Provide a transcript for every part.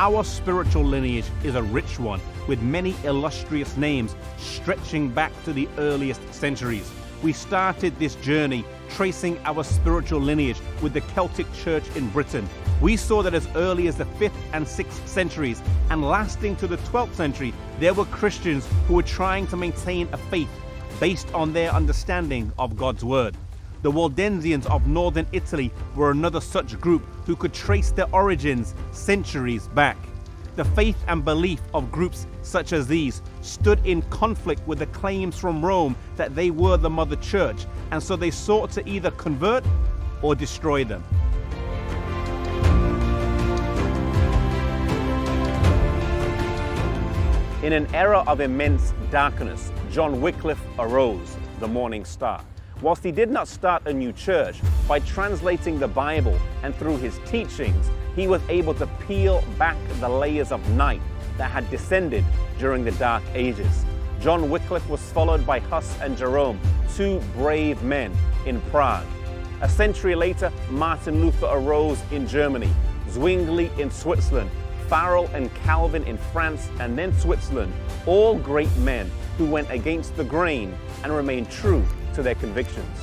Our spiritual lineage is a rich one, with many illustrious names stretching back to the earliest centuries. We started this journey tracing our spiritual lineage with the Celtic Church in Britain. We saw that as early as the 5th and 6th centuries, and lasting to the 12th century, there were Christians who were trying to maintain a faith based on their understanding of God's Word. The Waldensians of northern Italy were another such group who could trace their origins centuries back. The faith and belief of groups such as these stood in conflict with the claims from Rome that they were the Mother Church, and so they sought to either convert or destroy them. In an era of immense darkness, John Wycliffe arose, the morning star. Whilst he did not start a new church, by translating the Bible and through his teachings, he was able to peel back the layers of night that had descended during the Dark Ages. John Wycliffe was followed by Huss and Jerome, two brave men in Prague. A century later, Martin Luther arose in Germany, Zwingli in Switzerland, Farel and Calvin in France, and then Switzerland, all great men who went against the grain and remained true to their convictions.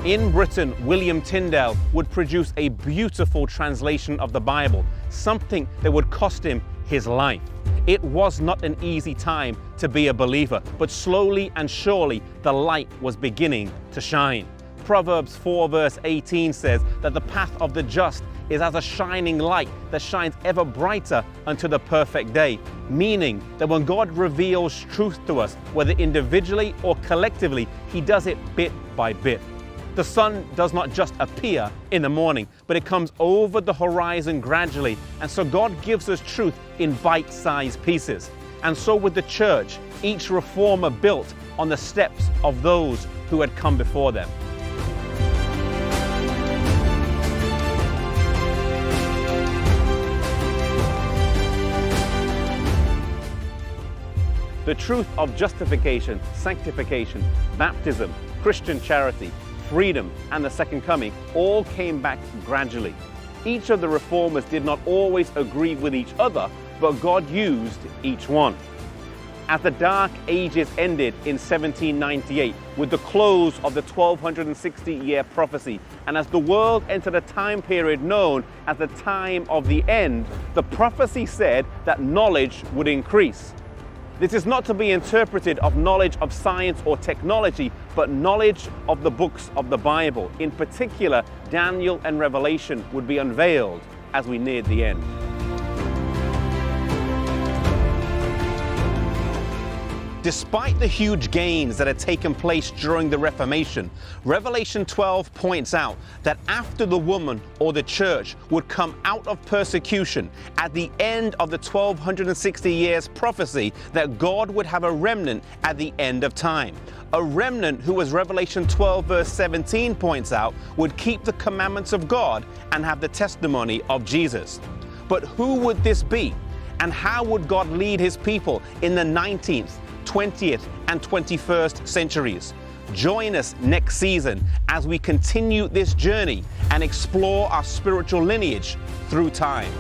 In Britain, William Tyndale would produce a beautiful translation of the Bible, something that would cost him his life. It was not an easy time to be a believer, but slowly and surely the light was beginning to shine. Proverbs 4 verse 18 says that the path of the just is as a shining light that shines ever brighter unto the perfect day, meaning that when God reveals truth to us, whether individually or collectively, He does it bit by bit. The sun does not just appear in the morning, but it comes over the horizon gradually, and so God gives us truth in bite-sized pieces. And so with the church, each reformer built on the steps of those who had come before them. The truth of justification, sanctification, baptism, Christian charity, freedom, and the second coming all came back gradually. Each of the reformers did not always agree with each other, but God used each one. As the Dark Ages ended in 1798 with the close of the 1260-year prophecy, and as the world entered a time period known as the time of the end, the prophecy said that knowledge would increase. This is not to be interpreted of knowledge of science or technology, but knowledge of the books of the Bible. In particular, Daniel and Revelation would be unveiled as we neared the end. Despite the huge gains that had taken place during the Reformation, Revelation 12 points out that after the woman or the church would come out of persecution, at the end of the 1260 years prophecy, that God would have a remnant at the end of time. A remnant who, as Revelation 12 verse 17 points out, would keep the commandments of God and have the testimony of Jesus. But who would this be? And how would God lead His people in the 19th, 20th and 21st centuries? Join us next season as we continue this journey and explore our spiritual lineage through time.